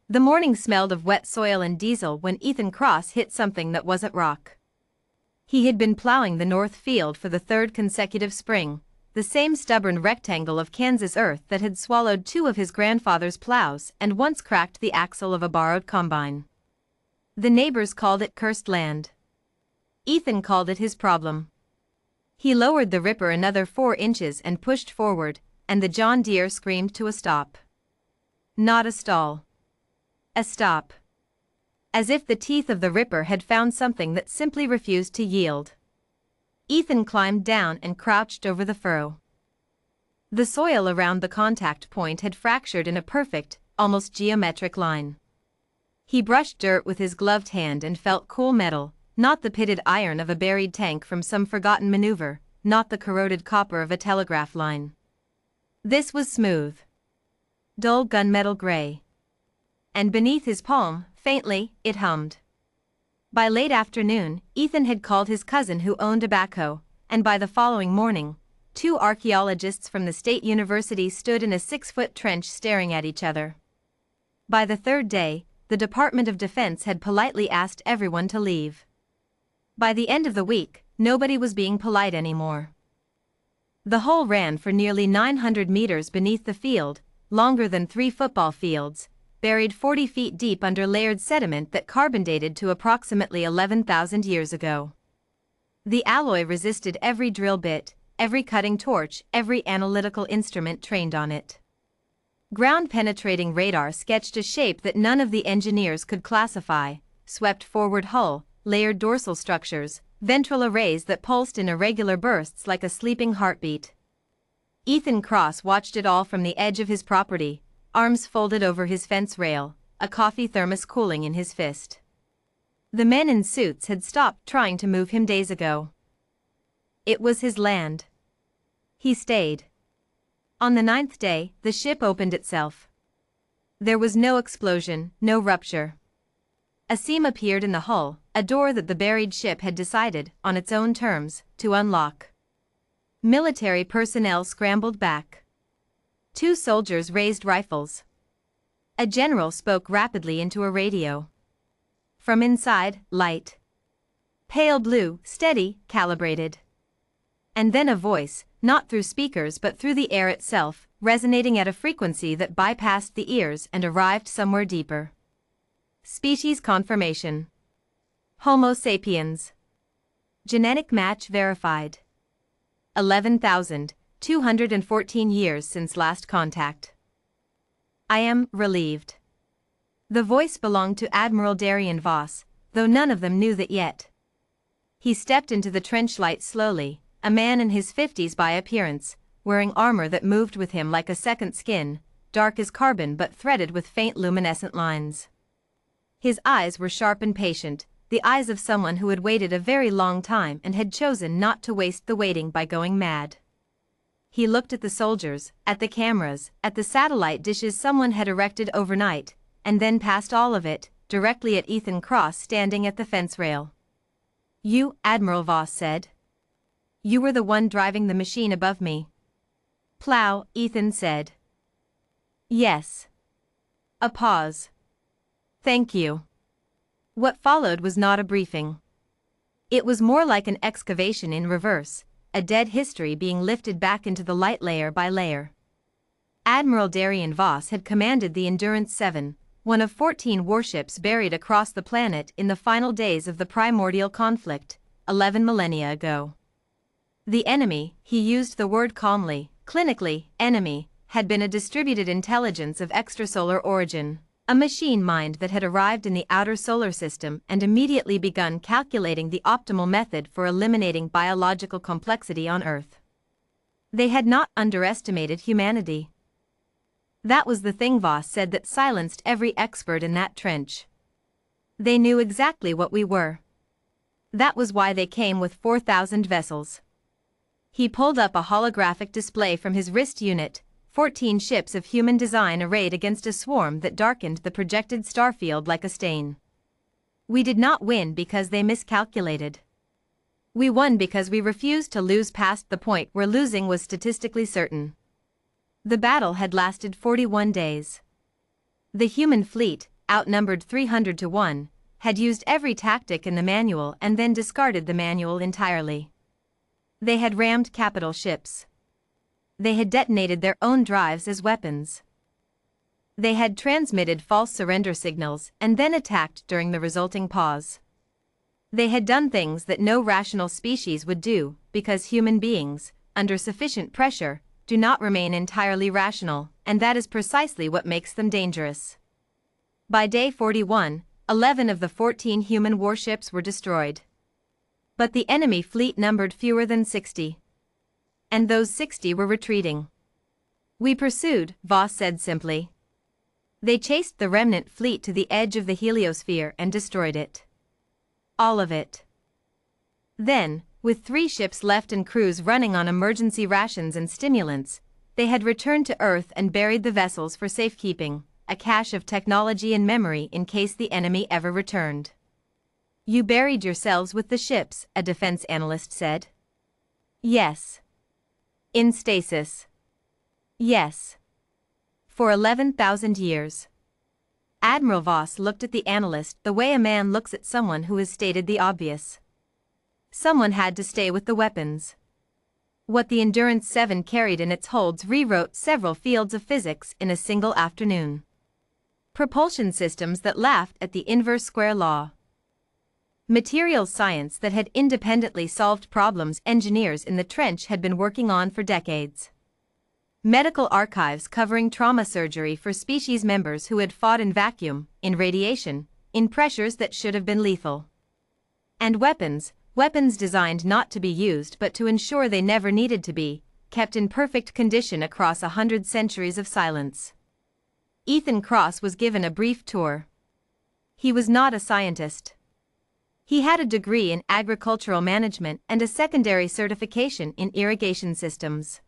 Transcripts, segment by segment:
The morning smelled of wet soil and diesel when Ethan Cross hit something that wasn't rock. He had been plowing the north field for the third consecutive spring, the same stubborn rectangle of Kansas earth that had swallowed two of his grandfather's plows and once cracked the axle of a borrowed combine. The neighbors called it cursed land. Ethan called it his problem. He lowered the ripper another 4 inches and pushed forward, and the John Deere screamed to a stop. Not a stall. A stop. As if the teeth of the ripper had found something that simply refused to yield. Ethan climbed down and crouched over the furrow. The soil around the contact point had fractured in a perfect, almost geometric line. He brushed dirt with his gloved hand and felt cool metal, not the pitted iron of a buried tank from some forgotten maneuver, not the corroded copper of a telegraph line. This was smooth. Dull gunmetal gray. And beneath his palm, faintly, it hummed. By late afternoon, Ethan had called his cousin who owned a backhoe, and by the following morning, 2 archaeologists from the state university stood in a 6-foot trench staring at each other. By the third day, the Department of Defense had politely asked everyone to leave. By the end of the week, nobody was being polite anymore. The hole ran for nearly 900 meters beneath the field, longer than 3 football fields, buried 40 feet deep under layered sediment that carbon dated to approximately 11,000 years ago. The alloy resisted every drill bit, every cutting torch, every analytical instrument trained on it. Ground-penetrating radar sketched a shape that none of the engineers could classify: swept forward hull, layered dorsal structures, ventral arrays that pulsed in irregular bursts like a sleeping heartbeat. Ethan Cross watched it all from the edge of his property, arms folded over his fence rail, a coffee thermos cooling in his fist. The men in suits had stopped trying to move him days ago. It was his land. He stayed. On the 9th day, the ship opened itself. There was no explosion, no rupture. A seam appeared in the hull, a door that the buried ship had decided, on its own terms, to unlock. Military personnel scrambled back. 2 soldiers raised rifles. A general spoke rapidly into a radio. From inside, light. Pale blue, steady, calibrated. And then a voice, not through speakers but through the air itself, resonating at a frequency that bypassed the ears and arrived somewhere deeper. Species confirmation. Homo sapiens. Genetic match verified. 11,214 years since last contact. I am relieved. The voice belonged to Admiral Darian Voss, though none of them knew that yet. He stepped into the trench light slowly, a man in his 50s by appearance, wearing armor that moved with him like a second skin, dark as carbon but threaded with faint luminescent lines. His eyes were sharp and patient, the eyes of someone who had waited a very long time and had chosen not to waste the waiting by going mad. He looked at the soldiers, at the cameras, at the satellite dishes someone had erected overnight, and then past all of it, directly at Ethan Cross standing at the fence rail. "You," Admiral Voss said. "You were the one driving the machine above me." "Plow," Ethan said. "Yes." A pause. "Thank you." What followed was not a briefing. It was more like an excavation in reverse, a dead history being lifted back into the light layer by layer. Admiral Darian Voss had commanded the Endurance 7, one of 14 warships buried across the planet in the final days of the primordial conflict, 11 millennia ago. The enemy, he used the word calmly, clinically, enemy, had been a distributed intelligence of extrasolar origin. A machine mind that had arrived in the outer solar system and immediately begun calculating the optimal method for eliminating biological complexity on Earth. They had not underestimated humanity. That was the thing Voss said that silenced every expert in that trench. They knew exactly what we were. That was why they came with 4,000 vessels. He pulled up a holographic display from his wrist unit, 14 ships of human design arrayed against a swarm that darkened the projected starfield like a stain. We did not win because they miscalculated. We won because we refused to lose past the point where losing was statistically certain. The battle had lasted 41 days. The human fleet, outnumbered 300 to 1, had used every tactic in the manual and then discarded the manual entirely. They had rammed capital ships. They had detonated their own drives as weapons. They had transmitted false surrender signals and then attacked during the resulting pause. They had done things that no rational species would do, because human beings, under sufficient pressure, do not remain entirely rational, and that is precisely what makes them dangerous. By day 41, 11 of the 14 human warships were destroyed. But the enemy fleet numbered fewer than 60. And those 60 were retreating. "We pursued," Voss said simply. "They chased the remnant fleet to the edge of the heliosphere and destroyed it. All of it." Then, with 3 ships left and crews running on emergency rations and stimulants, they had returned to Earth and buried the vessels for safekeeping, a cache of technology and memory in case the enemy ever returned. "You buried yourselves with the ships," a defense analyst said. "Yes. In stasis." "Yes. For 11,000 years." Admiral Voss looked at the analyst the way a man looks at someone who has stated the obvious. Someone had to stay with the weapons. What the Endurance 7 carried in its holds rewrote several fields of physics in a single afternoon. Propulsion systems that laughed at the inverse square law. Materials science that had independently solved problems engineers in the trench had been working on for decades. Medical archives covering trauma surgery for species members who had fought in vacuum, in radiation, in pressures that should have been lethal. And weapons designed not to be used but to ensure they never needed to be, kept in perfect condition across 100 centuries of silence. Ethan Cross was given a brief tour. He was not a scientist. He had a degree in agricultural management and a secondary certification in irrigation systems.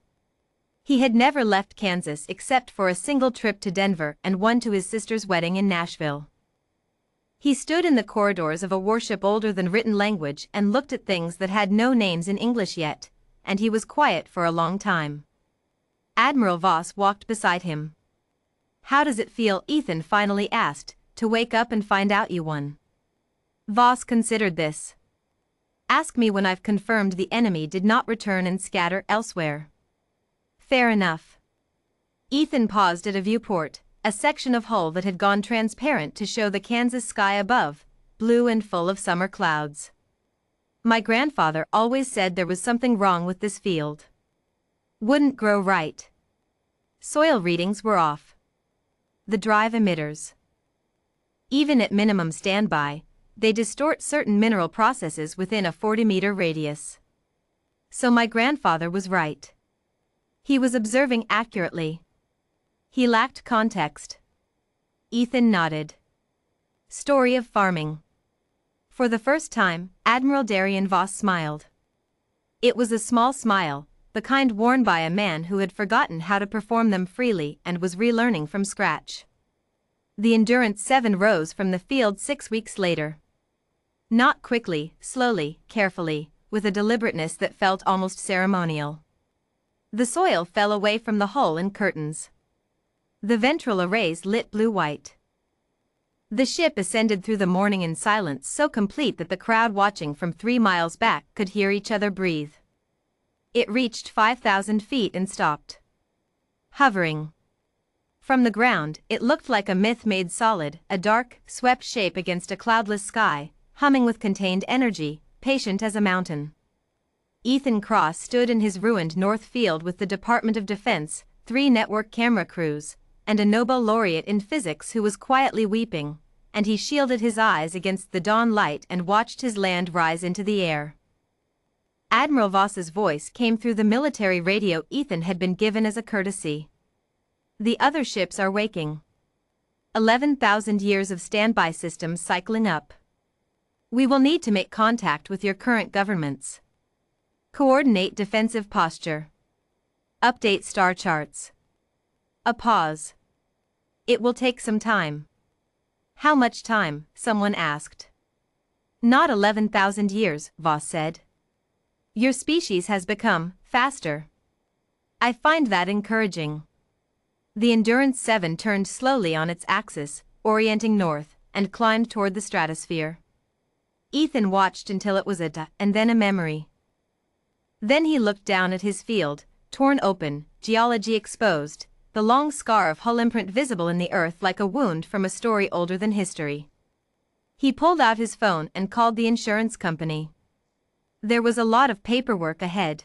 He had never left Kansas except for a single trip to Denver and one to his sister's wedding in Nashville. He stood in the corridors of a warship older than written language and looked at things that had no names in English yet, and he was quiet for a long time. Admiral Voss walked beside him. "How does it feel?" Ethan finally asked, "to wake up and find out you won?" Voss considered this. "Ask me when I've confirmed the enemy did not return and scatter elsewhere." "Fair enough." Ethan paused at a viewport, a section of hull that had gone transparent to show the Kansas sky above, blue and full of summer clouds. "My grandfather always said there was something wrong with this field. Wouldn't grow right. Soil readings were off. The drive emitters. Even at minimum standby, they distort certain mineral processes within a 40-meter radius. So my grandfather was right. He was observing accurately. He lacked context." Ethan nodded. Story of farming. For the first time, Admiral Darian Voss smiled. It was a small smile, the kind worn by a man who had forgotten how to perform them freely and was relearning from scratch. The Endurance 7 rose from the field 6 weeks later. Not quickly, slowly, carefully, with a deliberateness that felt almost ceremonial. The soil fell away from the hull in curtains. The ventral arrays lit blue-white. The ship ascended through the morning in silence so complete that the crowd watching from 3 miles back could hear each other breathe. It reached 5,000 feet and stopped. Hovering. From the ground, it looked like a myth made solid, a dark, swept shape against a cloudless sky, humming with contained energy, patient as a mountain. Ethan Cross stood in his ruined North Field with the Department of Defense, 3 network camera crews, and a Nobel laureate in physics who was quietly weeping, and he shielded his eyes against the dawn light and watched his land rise into the air. Admiral Voss's voice came through the military radio Ethan had been given as a courtesy. "The other ships are waking. 11,000 years of standby systems cycling up. We will need to make contact with your current governments. Coordinate defensive posture. Update star charts." A pause. "It will take some time." "How much time?" someone asked. "Not 11,000 years, Voss said. "Your species has become faster. I find that encouraging." The Endurance 7 turned slowly on its axis, orienting north, and climbed toward the stratosphere. Ethan watched until it was and then a memory. Then he looked down at his field, torn open, geology exposed, the long scar of hull imprint visible in the earth like a wound from a story older than history. He pulled out his phone and called the insurance company. There was a lot of paperwork ahead.